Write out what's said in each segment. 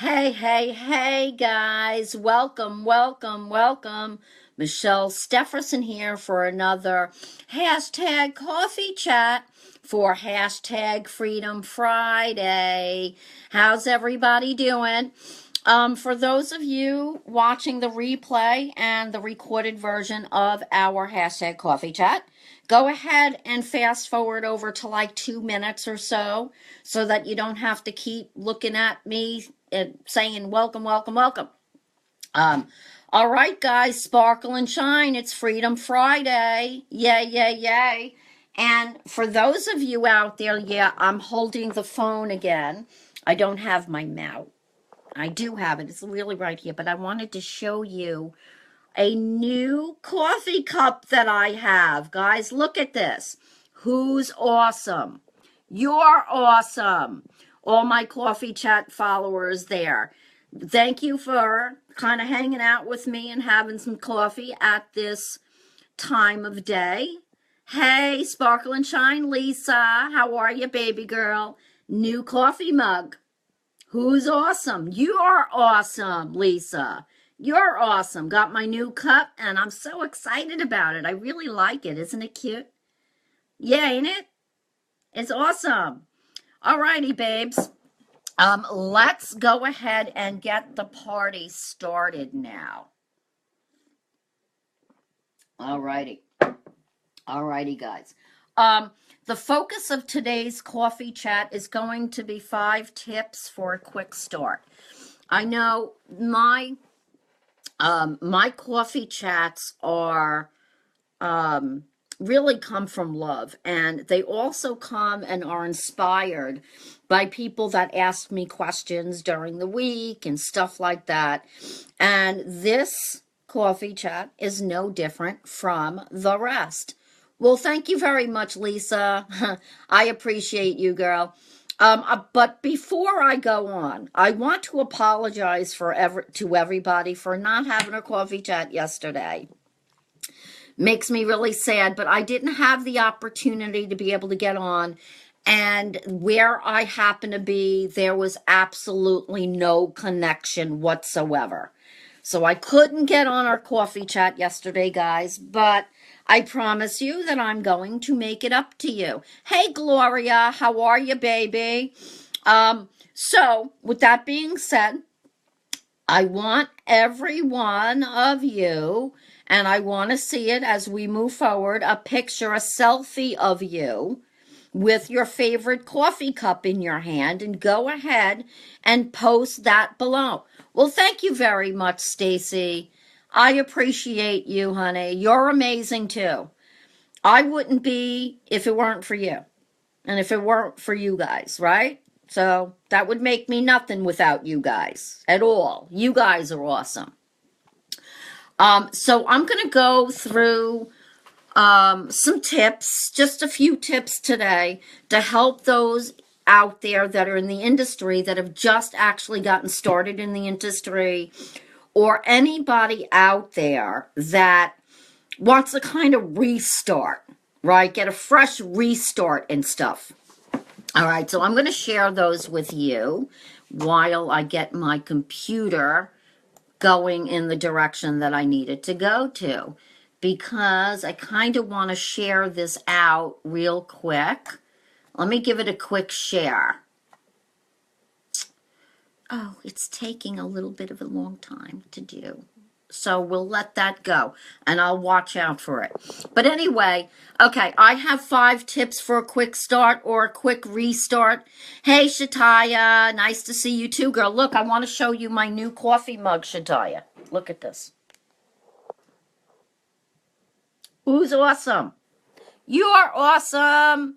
Hey, hey, hey, guys. Welcome, welcome, welcome. Michelle Stefferson here for another hashtag coffee chat for hashtag Freedom Friday. How's everybody doing? For those of you watching the replay and the recorded version of our hashtag coffee chat, go ahead and fast forward over to like 2 minutes or so that you don't have to keep looking at me and saying welcome, welcome, welcome. Um, all right, guys, sparkle and shine. It's Freedom Friday. Yay, yay, yay. And for those of you out there, yeah, I'm holding the phone again. I don't have my mouth. I do have it. It's really right here, but I wanted to show you a new coffee cup that I have. Guys, look at this. Who's awesome? You're awesome. All my coffee chat followers there. Thank you for kind of hanging out with me and having some coffee at this time of day. Hey, Sparkle and Shine Lisa. How are you, baby girl? New coffee mug. Who's awesome? You're awesome, Lisa. You're awesome. Got my new cup, and I'm so excited about it. I really like it. Isn't it cute? Yeah, ain't it? It's awesome. All righty, babes. Let's go ahead and get the party started now. All righty. All righty, guys. The focus of today's coffee chat is going to be 5 tips for a quick start. I know my coffee chats are really come from love, and they also come and are inspired by people that ask me questions during the week and stuff like that. And this coffee chat is no different from the rest. Well, thank you very much, Lisa. I appreciate you, girl. But before I go on, I want to apologize to everybody for not having a coffee chat yesterday. Makes me really sad, but I didn't have the opportunity to be able to get on. And where I happen to be, there was absolutely no connection whatsoever. So I couldn't get on our coffee chat yesterday, guys, but I promise you that I'm going to make it up to you. Hey, Gloria, how are you, baby? So with that being said, I want every one of you, and I want to see it as we move forward, a picture, a selfie of you with your favorite coffee cup in your hand, and go ahead and post that below. Well, thank you very much, Stacy. I appreciate you, honey. You're amazing too. I wouldn't be if it weren't for you, and if it weren't for you guys, right? So that would make me nothing without you guys at all. You guys are awesome. So I'm going to go through some tips, just a few tips today to help those out there that are in the industry that have just actually gotten started in the industry, or anybody out there that wants to kind of restart, right? Get a fresh restart and stuff. All right, so I'm going to share those with you while I get my computer going in the direction that I need it to go to, because I kind of want to share this out real quick. Let me give it a quick share. Oh, it's taking a little bit of a long time to do. So we'll let that go, and I'll watch out for it. But anyway, okay, I have 5 tips for a quick start or a quick restart. Hey, Shataya, nice to see you too, girl. Look, I want to show you my new coffee mug, Shataya. Look at this. Who's awesome? You are awesome.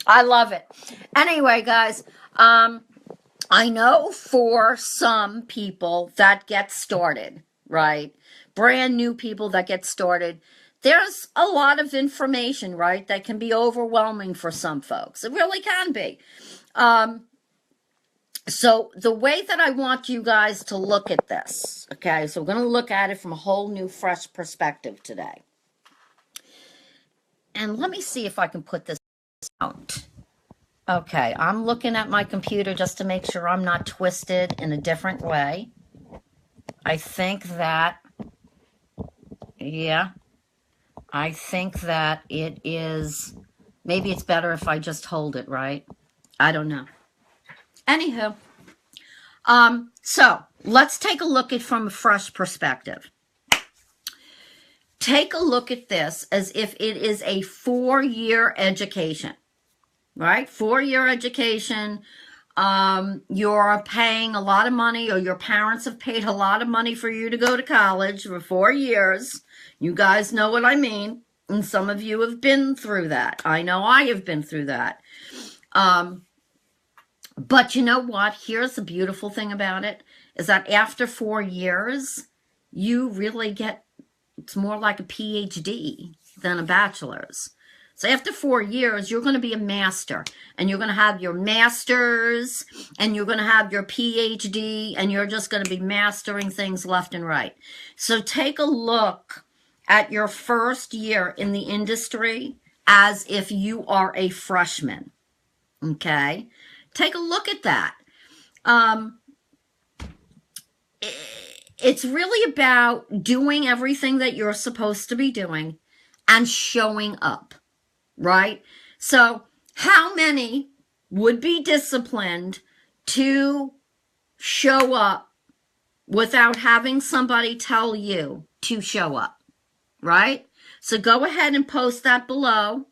I love it. Anyway, guys, I know for some people that get started, right? Brand new people that get started, there's a lot of information, right? That can be overwhelming for some folks. It really can be. So the way that I want you guys to look at this, okay? So we're going to look at it from a whole new, fresh perspective today. And let me see if I can put this out. Okay, I'm looking at my computer just to make sure I'm not twisted in a different way. I think that, yeah, I think that it is, maybe it's better if I just hold it, right? I don't know. Anywho, so let's take a look at it from a fresh perspective. Take a look at this as if it is a 4-year education, right? 4-year education. You're paying a lot of money, or your parents have paid a lot of money for you to go to college for 4 years. You guys know what I mean. And some of you have been through that. I know I have been through that. But you know what? Here's the beautiful thing about it, is that after 4 years, you really get, it's more like a PhD than a bachelor's. So after 4 years, you're going to be a master, and you're going to have your master's, and you're going to have your PhD, and you're just going to be mastering things left and right. So take a look at your first year in the industry as if you are a freshman. Okay? Take a look at that. It's really about doing everything that you're supposed to be doing and showing up, right? So how many would be disciplined to show up without having somebody tell you to show up, right? So go ahead and post that below.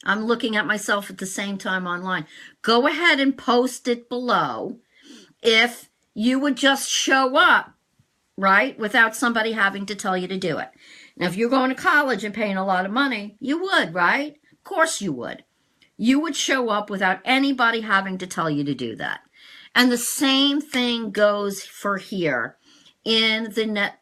I'm looking at myself at the same time online. Go ahead and post it below if you would just show up, right, without somebody having to tell you to do it. Now, if you're going to college and paying a lot of money, you would, right? Of course you would. You would show up without anybody having to tell you to do that. And the same thing goes for here in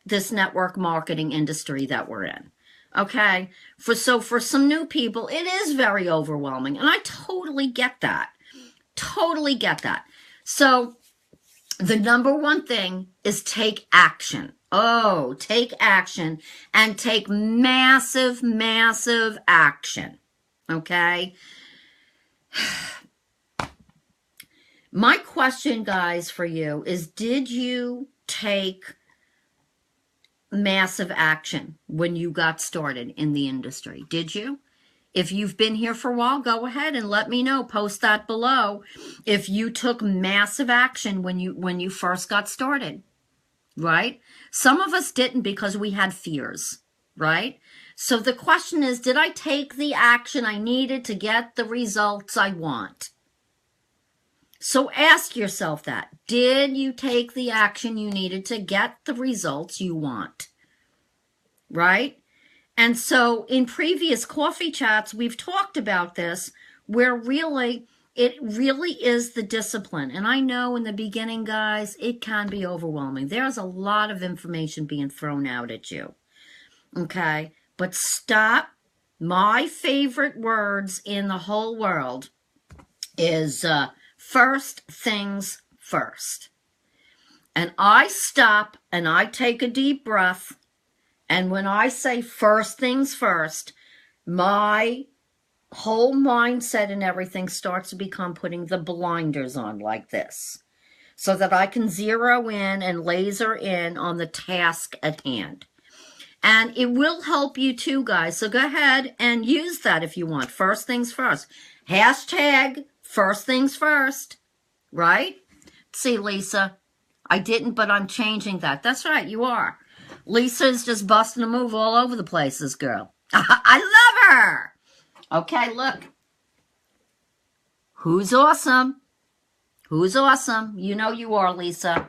this network marketing industry that we're in. Okay, for some new people, it is very overwhelming, and I totally get that. Totally get that. So the number one thing is take action. Oh, take action, and take massive, massive action. Okay? My question, guys, for you is, did you take massive action when you got started in the industry? Did you? If you've been here for a while, go ahead and let me know. Post that below if you took massive action when you first got started, right? Some of us didn't because we had fears, right? So the question is, did I take the action I needed to get the results I want? So ask yourself that. Did you take the action you needed to get the results you want? Right? And so in previous coffee chats, we've talked about this, where it really is the discipline. And I know in the beginning, guys, it can be overwhelming. There's a lot of information being thrown out at you. Okay? But stop. My favorite words in the whole world is first things first. And I stop and I take a deep breath. And when I say first things first, my whole mindset and everything starts to become putting the blinders on like this, so that I can zero in and laser in on the task at hand. And it will help you too, guys. So go ahead and use that if you want. First things first. Hashtag first things first. Right? See, Lisa, I didn't, but I'm changing that. That's right, you are. Lisa's just busting a move all over the place, this girl. I love her. Okay, look. Who's awesome? Who's awesome? You know you are, Lisa.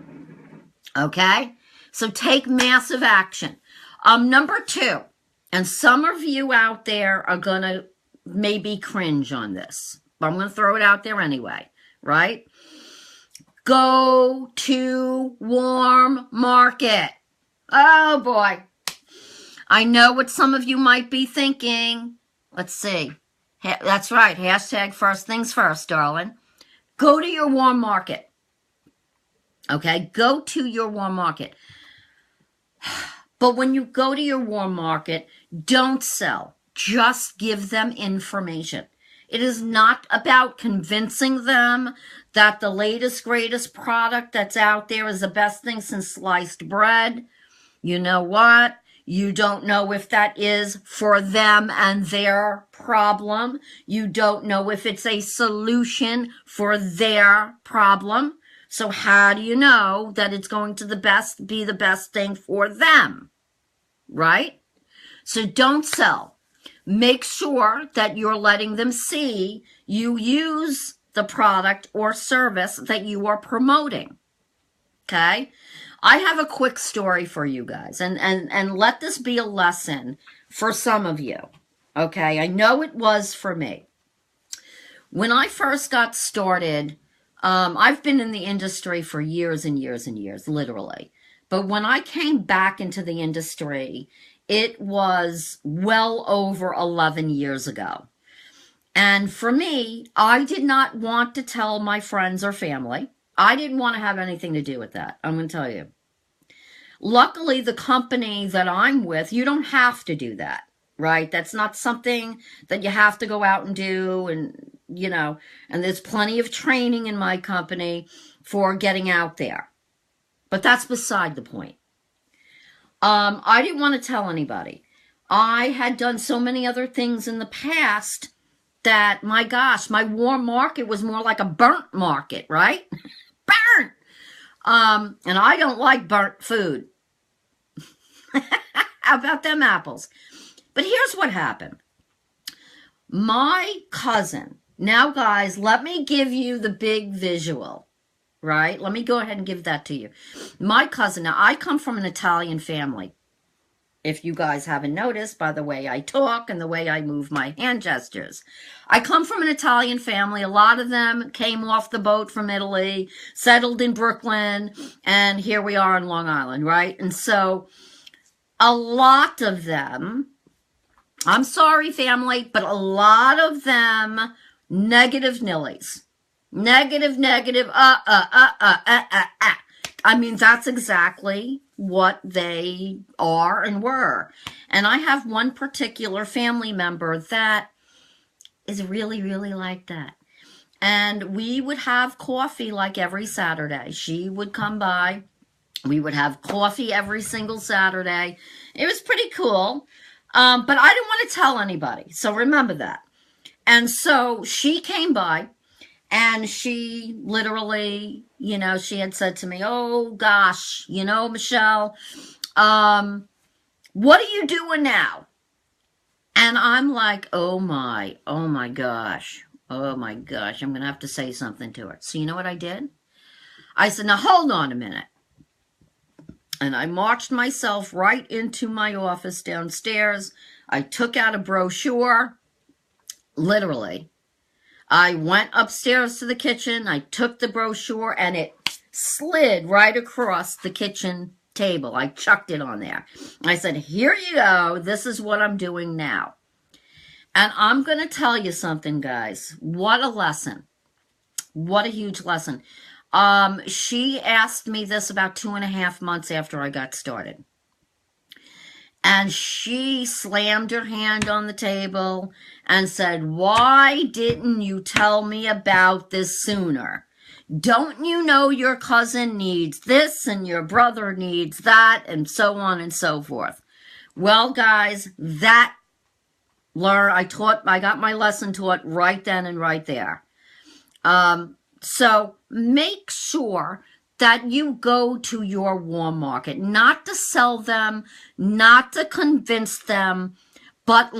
Okay? So take massive action. Number 2, and some of you out there are going to maybe cringe on this, but I'm going to throw it out there anyway, right? Go to warm market. Oh, boy. I know what some of you might be thinking. Let's see. That's right. Hashtag first things first, darling. Go to your warm market. Okay? Go to your warm market. But when you go to your warm market, don't sell. Just give them information. It is not about convincing them that the latest, greatest product that's out there is the best thing since sliced bread. You know what? You don't know if that is for them and their problem. You don't know if it's a solution for their problem. So how do you know that it's going to be the best thing for them? Right? So don't sell. Make sure that you're letting them see you use the product or service that you are promoting. Okay? I have a quick story for you guys, and let this be a lesson for some of you. Okay? I know it was for me. When I first got started, I've been in the industry for years and years and years, literally. But when I came back into the industry, it was well over 11 years ago. And for me, I did not want to tell my friends or family. I didn't want to have anything to do with that. I'm going to tell you. Luckily, the company that I'm with, you don't have to do that, right? That's not something that you have to go out and do. And, you know, and there's plenty of training in my company for getting out there. But that's beside the point. I didn't want to tell anybody. I had done so many other things in the past that, my gosh, my warm market was more like a burnt market, right? Burnt! And I don't like burnt food. How about them apples? But here's what happened. My cousin, now guys, let me give you the big visual, right? Let me go ahead and give that to you. My cousin, now I come from an Italian family. If you guys haven't noticed by the way I talk and the way I move my hand gestures. I come from an Italian family. A lot of them came off the boat from Italy, settled in Brooklyn, and here we are in Long Island, right? And so a lot of them, I'm sorry family, but a lot of them negative nillies. Negative. I mean, that's exactly what they are and were. And I have one particular family member that is really, really like that. And we would have coffee like every Saturday. She would come by. We would have coffee every single Saturday. It was pretty cool. But I didn't want to tell anybody. So remember that. And so she came by. And she literally, you know, she had said to me, oh, gosh, you know, Michelle, what are you doing now? And I'm like, oh, my gosh, I'm going to have to say something to her. So you know what I did? I said, now, hold on a minute. And I marched myself right into my office downstairs. I took out a brochure, literally. I went upstairs to the kitchen, I took the brochure, and it slid right across the kitchen table. I chucked it on there. I said, here you go. This is what I'm doing now. And I'm going to tell you something, guys. What a lesson. What a huge lesson. She asked me this about 2.5 months after I got started. And she slammed her hand on the table and said, why didn't you tell me about this sooner? Don't you know your cousin needs this and your brother needs that and so on and so forth? Well, guys, I got my lesson taught right then and right there. So make sure that you go to your warm market, not to sell them, not to convince them, but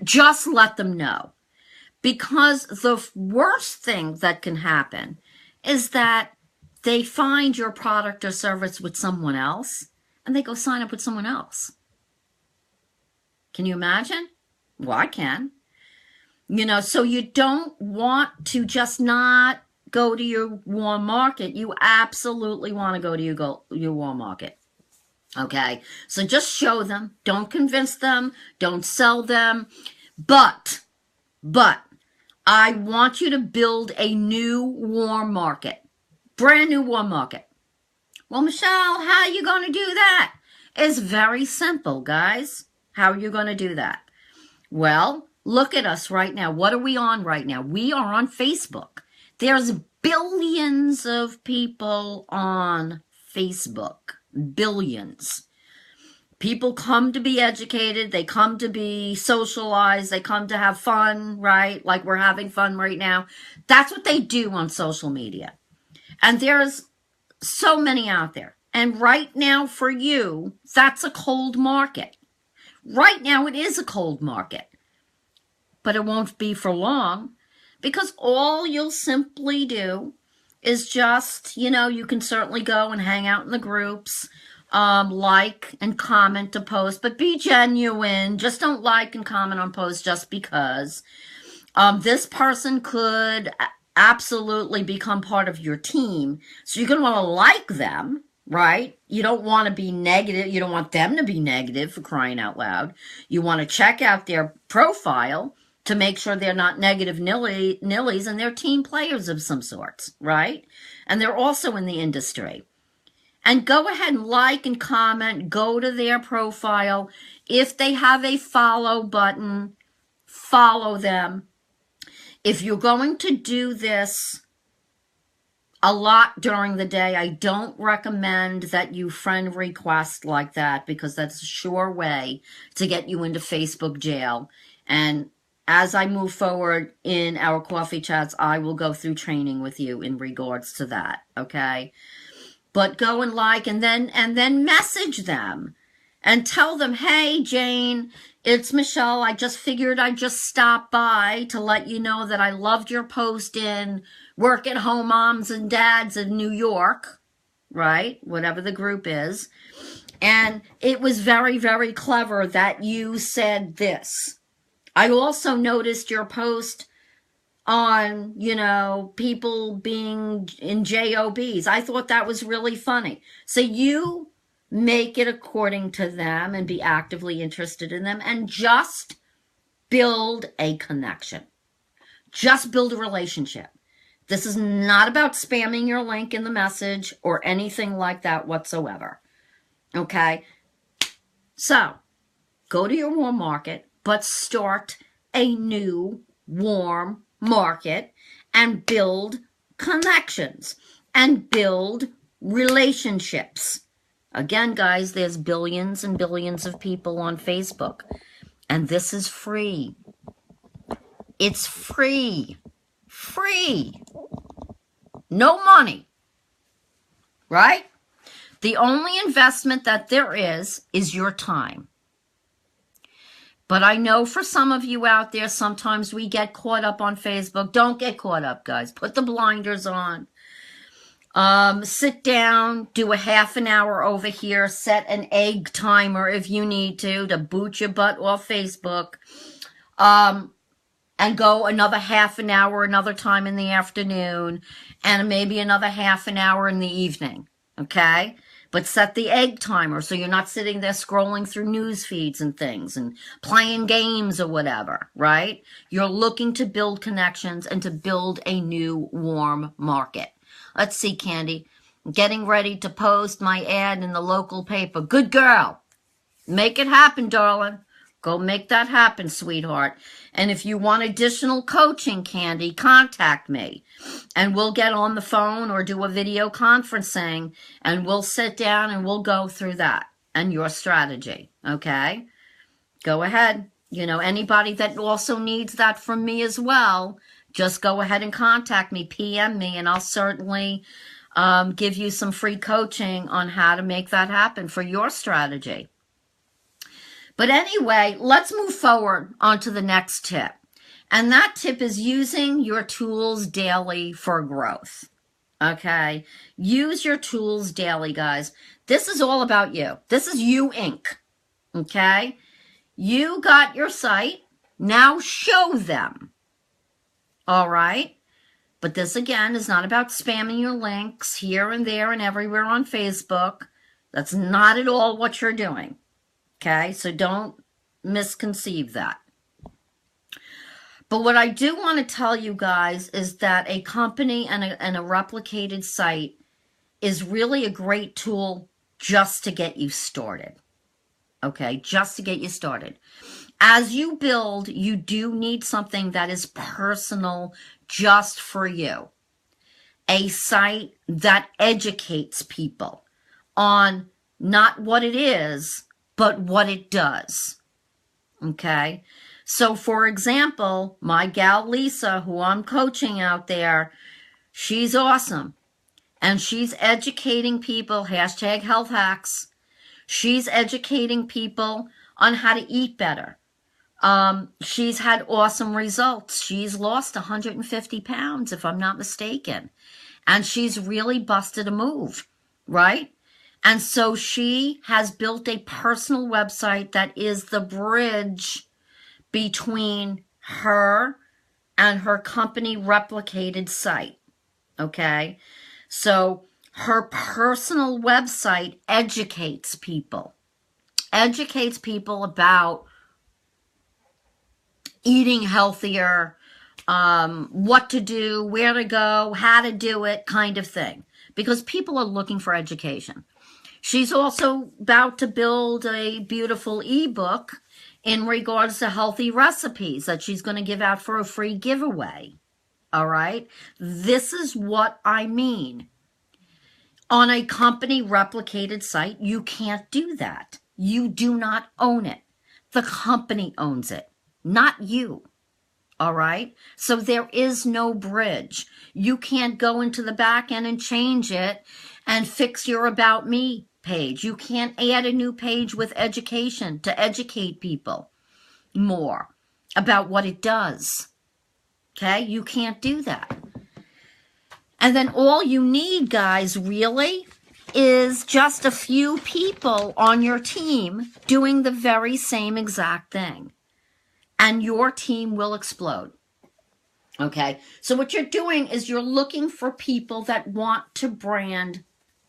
just let them know. Because the worst thing that can happen is that they find your product or service with someone else and they go sign up with someone else. Can you imagine? Well, I can. You know, so you don't want to just not go to your warm market. You absolutely want to go to your warm market. Okay? So just show them. Don't convince them. Don't sell them. But, I want you to build a new warm market. Brand new warm market. Well, Michelle, how are you going to do that? It's very simple, guys. How are you going to do that? Well, Look at us right now. What are we on right now? We are on Facebook. There's billions of people on Facebook. Billions. People come to be educated. They come to be socialized. They come to have fun, right? Like we're having fun right now. That's what they do on social media. And there's so many out there. And right now for you, that's a cold market. Right now it is a cold market. But it won't be for long, because all you'll simply do is just, you can certainly go and hang out in the groups, like and comment a post, but be genuine. Just don't like and comment on posts just because. This person could absolutely become part of your team. So you're going to want to like them, right? You don't want to be negative. You don't want them to be negative, for crying out loud. You want to check out their profile to make sure they're not negative nillies and they're team players of some sorts, right? And they're also in the industry. And go ahead and like and comment. Go to their profile. If they have a follow button, follow them. If you're going to do this a lot during the day, I don't recommend that you friend request like that, because that's a sure way to get you into Facebook jail. And as I move forward in our coffee chats, I will go through training with you in regards to that, okay? But go and like and then message them and tell them, hey, Jane, it's Michelle. I just figured I'd just stop by to let you know that I loved your post in Work at Home Moms and Dads in New York, right? Whatever the group is. And it was very, very clever that you said this. I also noticed your post on, people being in JOBs. I thought that was really funny. So you make it according to them and be actively interested in them and just build a connection. Just build a relationship. This is not about spamming your link in the message or anything like that whatsoever. Okay? So, go to your warm market, but start a new warm market and build connections and build relationships. Again, guys, there's billions and billions of people on Facebook, and this is free. It's free. Free. No money. Right? The only investment that there is your time. But I know for some of you out there, sometimes we get caught up on Facebook. Don't get caught up, guys. Put the blinders on. Sit down, do a half an hour over here, set an egg timer if you need to boot your butt off Facebook. And go another half an hour another time in the afternoon, and maybe another half an hour in the evening, okay? But set the egg timer so you're not sitting there scrolling through news feeds and things and playing games or whatever, right? You're looking to build connections and to build a new warm market. Let's see, Candy. Getting ready to post my ad in the local paper. Good girl. Make it happen, darling. Go make that happen, sweetheart. And if you want additional coaching, Candy, contact me. And we'll get on the phone or do a video conferencing, and we'll sit down and we'll go through that and your strategy, okay? Go ahead. Anybody that also needs that from me as well, just go ahead and contact me, PM me, and I'll certainly give you some free coaching on how to make that happen for your strategy. But anyway, let's move forward onto the next tip. And that tip is using your tools daily for growth. Okay? Use your tools daily, guys. This is all about you. This is you, Inc. Okay? You got your site. Now show them. All right? But this, again, is not about spamming your links here and there and everywhere on Facebook. That's not at all what you're doing. Okay, so don't misconceive that. But what I do want to tell you guys is that a company and a replicated site is really a great tool just to get you started. Okay, just to get you started. As you build, you do need something that is personal just for you. A site that educates people on not what it is, but what it does. Okay? So, for example, my gal Lisa, who I'm coaching out there, she's awesome. And she's educating people, hashtag health hacks. She's educating people on how to eat better. She's had awesome results. She's lost 150 pounds, if I'm not mistaken. And she's really busted a move, right? And so she has built a personal website that is the bridge between her and her company replicated site, okay? So her personal website educates people about eating healthier, what to do, where to go, how to do it, kind of thing, because people are looking for education. She's also about to build a beautiful ebook in regards to healthy recipes that she's going to give out for a free giveaway. All right? This is what I mean. On a company replicated site, you can't do that. You do not own it. The company owns it, not you. All right? So there is no bridge. You can't go into the back end and change it and fix your About Me page. You can't add a new page with education to educate people more about what it does. Okay? You can't do that. And then all you need, guys, really, is just a few people on your team doing the very same exact thing. And your team will explode. Okay? So what you're doing is you're looking for people that want to brand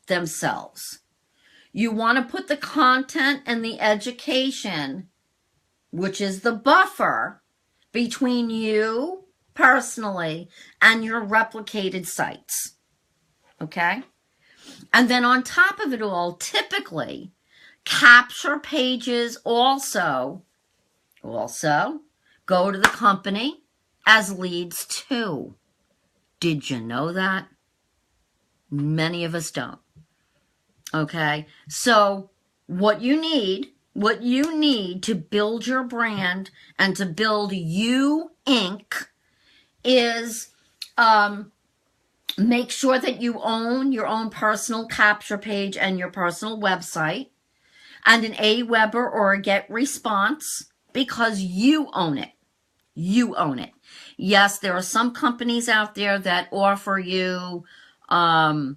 themselves. You want to put the content and the education, which is the buffer between you personally and your replicated sites. Okay? And then on top of it all, typically, capture pages also go to the company as leads too. Did you know that? Many of us don't. Okay? So what you need to build your brand and to build You Inc. is make sure that you own your own personal capture page and your personal website and an AWeber or a GetResponse, because you own it. You own it. Yes, there are some companies out there that offer you, you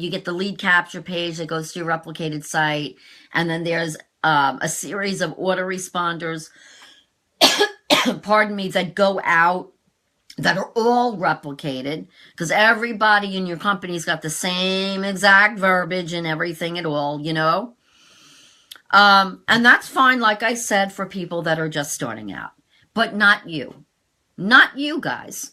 get the lead capture page that goes to your replicated site, and then there's a series of autoresponders, pardon me, that go out that are all replicated, because everybody in your company's got the same exact verbiage and everything at all, and that's fine, like I said, for people that are just starting out, but not you. Not you guys.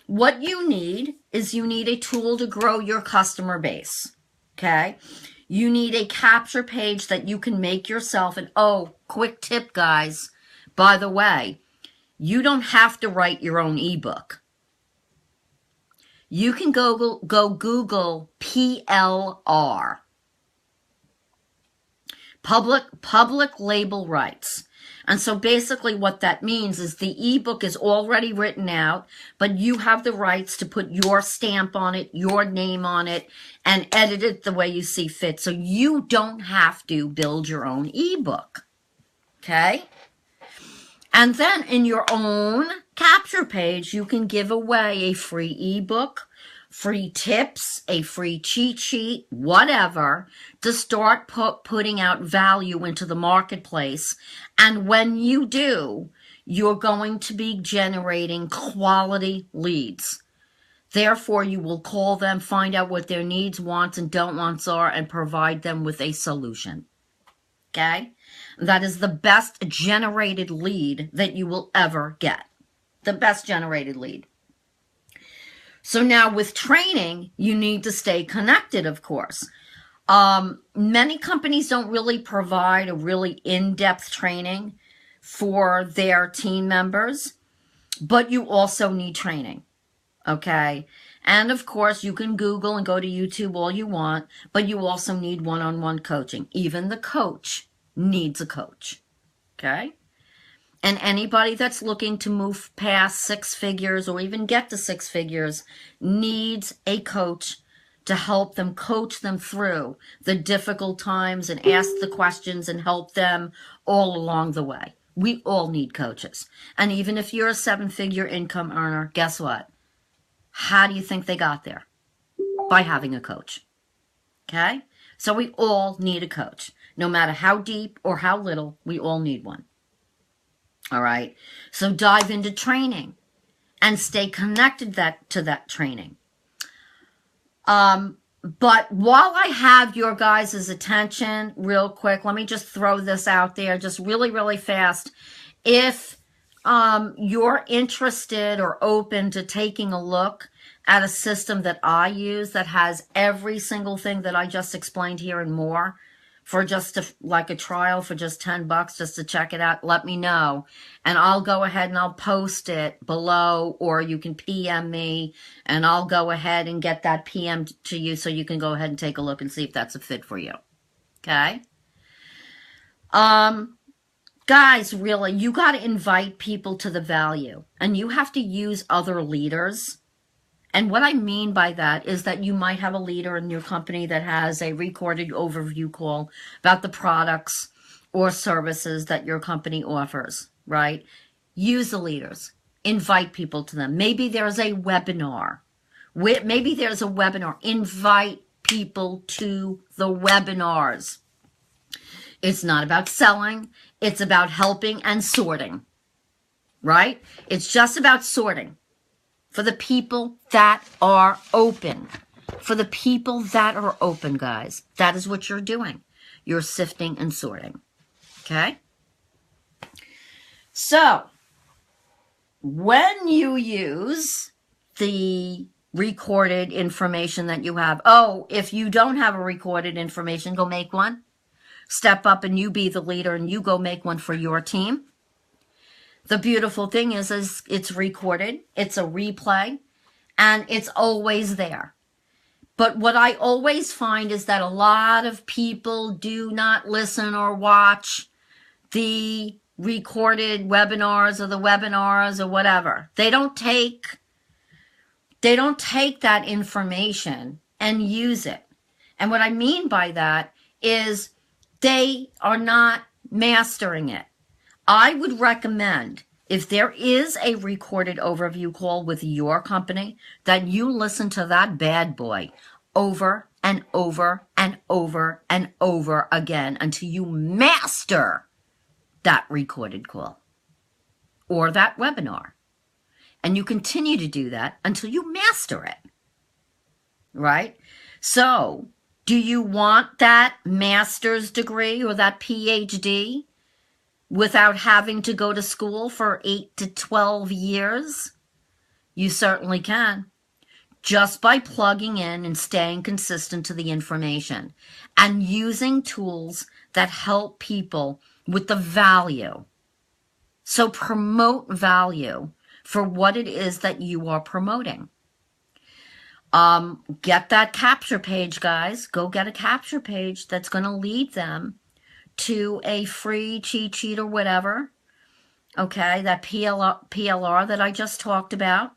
What you need is you need a tool to grow your customer base. Okay? You need a capture page that you can make yourself. And quick tip, guys. By the way, you don't have to write your own ebook. You can go Google PLR. Public label rights. And so basically what that means is the ebook is already written out, but you have the rights to put your stamp on it, your name on it, and edit it the way you see fit. So you don't have to build your own ebook. Okay? And then in your own capture page, you can give away a free ebook, free tips, a free cheat sheet, whatever, to start putting out value into the marketplace. And when you do, you're going to be generating quality leads. Therefore, you will call them, find out what their needs, wants, and don't wants are, and provide them with a solution. Okay? That is the best generated lead that you will ever get. The best generated lead. So now with training, you need to stay connected, of course. Many companies don't really provide a really in-depth training for their team members, but you also need training. Okay. And of course, you can Google and go to YouTube all you want, but you also need one-on-one coaching. Even the coach needs a coach. Okay. And anybody that's looking to move past 6 figures or even get to 6 figures needs a coach to help them, coach them through the difficult times and ask the questions and help them all along the way. We all need coaches. And even if you're a 7-figure income earner, guess what? How do you think they got there? By having a coach. Okay? So we all need a coach. No matter how deep or how little, we all need one. All right? So dive into training and stay connected to that training. But while I have your guys' attention, real quick, let me just throw this out there just really, really fast. If you're interested or open to taking a look at a system that I use that has every single thing that I just explained here and more for just like a trial for just $10 just to check it out, let me know. And I'll go ahead and I'll post it below, or you can PM me and I'll go ahead and get that PM to you so you can go ahead and take a look and see if that's a fit for you. Okay? Guys, really, you got to invite people to the value, and you have to use other leaders. And what I mean by that is that you might have a leader in your company that has a recorded overview call about the products or services that your company offers, right? Use the leaders. Invite people to them. Maybe there's a webinar. Invite people to the webinars. It's not about selling. It's about helping and sorting, right? It's just about sorting. For the people that are open. For the people that are open, guys. That is what you're doing. You're sifting and sorting. Okay? So, when you use the recorded information that you have, if you don't have a recorded information, go make one. Step up and you be the leader and you go make one for your team. The beautiful thing is it's recorded, it's a replay, and it's always there. But what I always find is that a lot of people do not listen or watch the recorded webinars or the webinars or whatever. They don't take that information and use it. And what I mean by that is they are not mastering it. I would recommend, if there is a recorded overview call with your company, that you listen to that bad boy over and over and over and over again until you master that recorded call or that webinar. And you continue to do that until you master it, right? So, do you want that master's degree or that PhD without having to go to school for 8 to 12 years? You certainly can. Just by plugging in and staying consistent to the information and using tools that help people with the value. So promote value for what it is that you are promoting. Get that capture page, guys. Go get a capture page that's going to lead them to a free cheat sheet or whatever, okay, that PLR that I just talked about,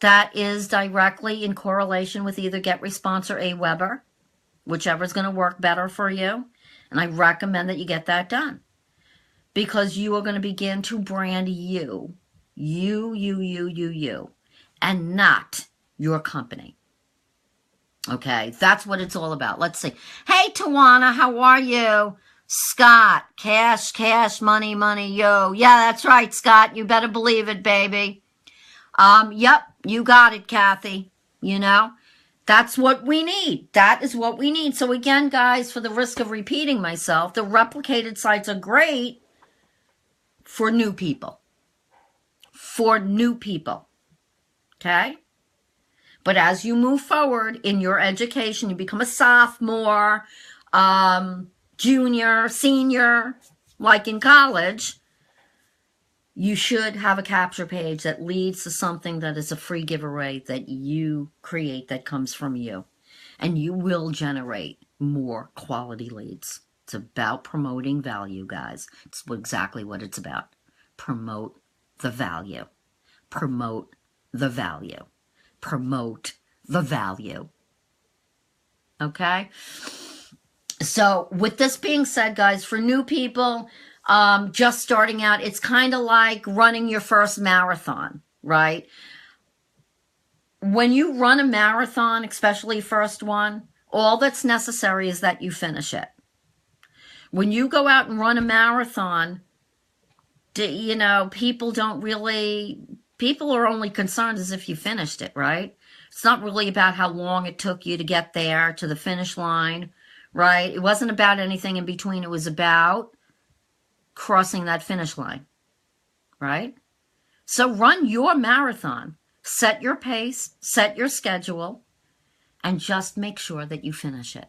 that is directly in correlation with either GetResponse or Aweber, whichever is going to work better for you, and I recommend that you get that done, because you are going to begin to brand you, and not your company. Okay, that's what it's all about. Let's see. Hey, Tawana, how are you? Scott, cash, money, yo. Yeah, that's right, Scott. You better believe it, baby. Yep, you got it, Kathy. You know, that's what we need. That is what we need. So again, guys, for the risk of repeating myself, the replicated sites are great for new people. For new people. Okay? But as you move forward in your education, you become a sophomore, junior, senior, like in college, you should have a capture page that leads to something that is a free giveaway that you create that comes from you. And you will generate more quality leads. It's about promoting value, guys. It's exactly what it's about. Promote the value. Promote the value. Promote the value. Okay? So with this being said, guys, for new people just starting out, it's kind of like running your first marathon, right? When you run a marathon, especially first one, all that's necessary is that you finish it. When you go out and run a marathon, you know, people are only concerned as if you finished it, right? It's not really about how long it took you to get there to the finish line, right? It wasn't about anything in between. It was about crossing that finish line, right? So run your marathon. Set your pace, set your schedule, and just make sure that you finish it.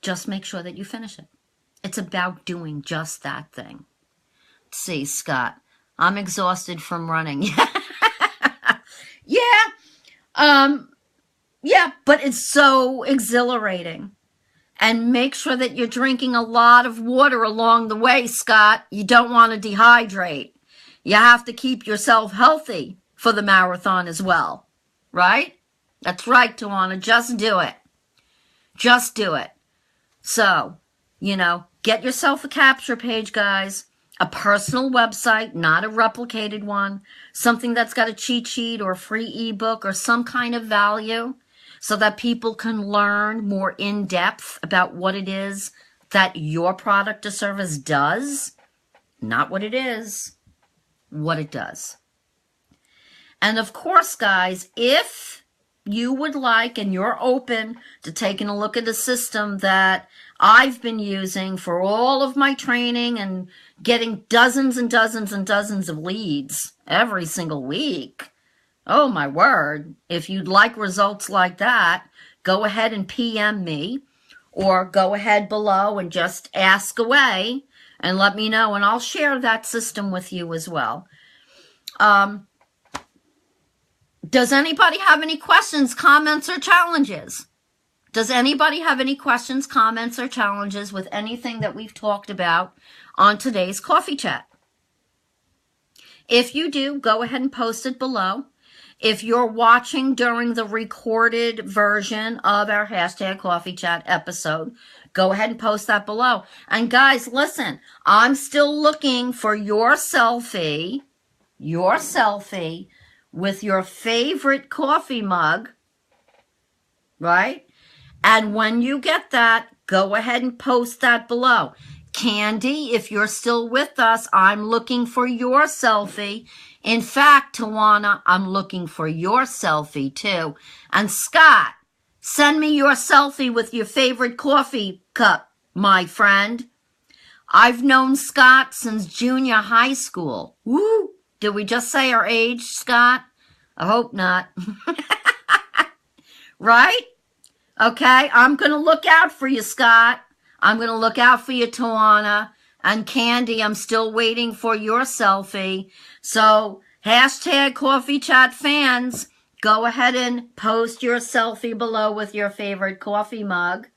Just make sure that you finish it. It's about doing just that thing. Let's see, Scott, I'm exhausted from running. Yeah, but it's so exhilarating. And make sure that you're drinking a lot of water along the way, Scott. You don't want to dehydrate. You have to keep yourself healthy for the marathon as well, right? That's right, Tawana. Just do it. Just do it. So, you know, get yourself a capture page, guys. A personal website, not a replicated one. Something that's got a cheat sheet or a free ebook or some kind of value so that people can learn more in depth about what it is that your product or service does. Not what it is, what it does. And of course, guys, if you would like and you're open to taking a look at a system that I've been using for all of my training and getting dozens and dozens and dozens of leads every single week. Oh my word. If you'd like results like that, go ahead and PM me or go ahead below and just ask away and let me know and I'll share that system with you as well. Does anybody have any questions, comments, or challenges? Does anybody have any questions, comments, or challenges with anything that we've talked about on today's coffee chat? If you do, go ahead and post it below. If you're watching during the recorded version of our hashtag coffee chat episode, go ahead and post that below. And guys, listen, I'm still looking for your selfie with your favorite coffee mug, right? And when you get that, go ahead and post that below. Candy, if you're still with us, I'm looking for your selfie. In fact, Tawana, I'm looking for your selfie too. And Scott, send me your selfie with your favorite coffee cup, my friend. I've known Scott since junior high school. Woo! Did we just say our age, Scott? I hope not. Right? Okay, I'm going to look out for you, Scott. I'm going to look out for you, Tawana. And Candy, I'm still waiting for your selfie. So, hashtag Coffee Chat fans, go ahead and post your selfie below with your favorite coffee mug.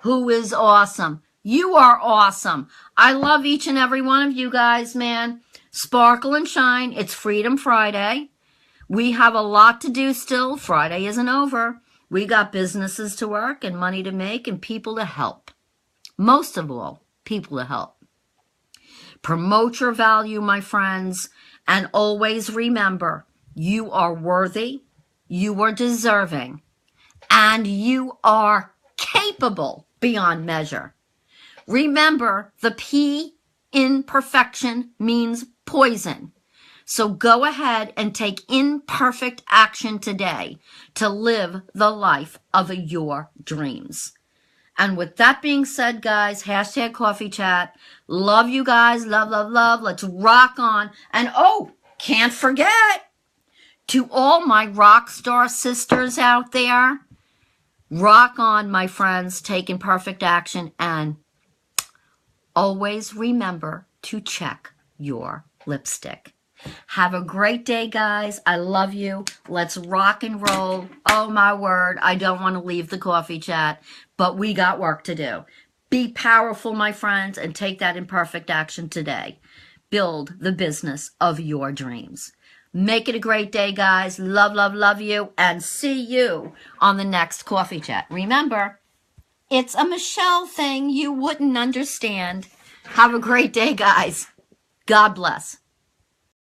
Who is awesome? You are awesome. I love each and every one of you guys, man. Sparkle and shine. It's Freedom Friday. We have a lot to do still. Friday isn't over. We got businesses to work and money to make and people to help. Most of all, people to help. Promote your value, my friends, and always remember, you are worthy, you are deserving, and you are capable beyond measure. Remember, the P in perfection means poison. So go ahead and take imperfect action today to live the life of your dreams. And with that being said, guys, hashtag coffee chat. Love you guys. Love, love, love. Let's rock on. And oh, can't forget, To all my rock star sisters out there, rock on, my friends, taking perfect action, and always remember to check your lipstick. Have a great day, guys. I love you. Let's rock and roll. Oh, my word. I don't want to leave the coffee chat, but we got work to do. Be powerful, my friends, and take that imperfect action today. Build the business of your dreams. Make it a great day, guys. Love, love, love you, and see you on the next coffee chat. Remember, it's a Michelle thing you wouldn't understand. Have a great day, guys. God bless.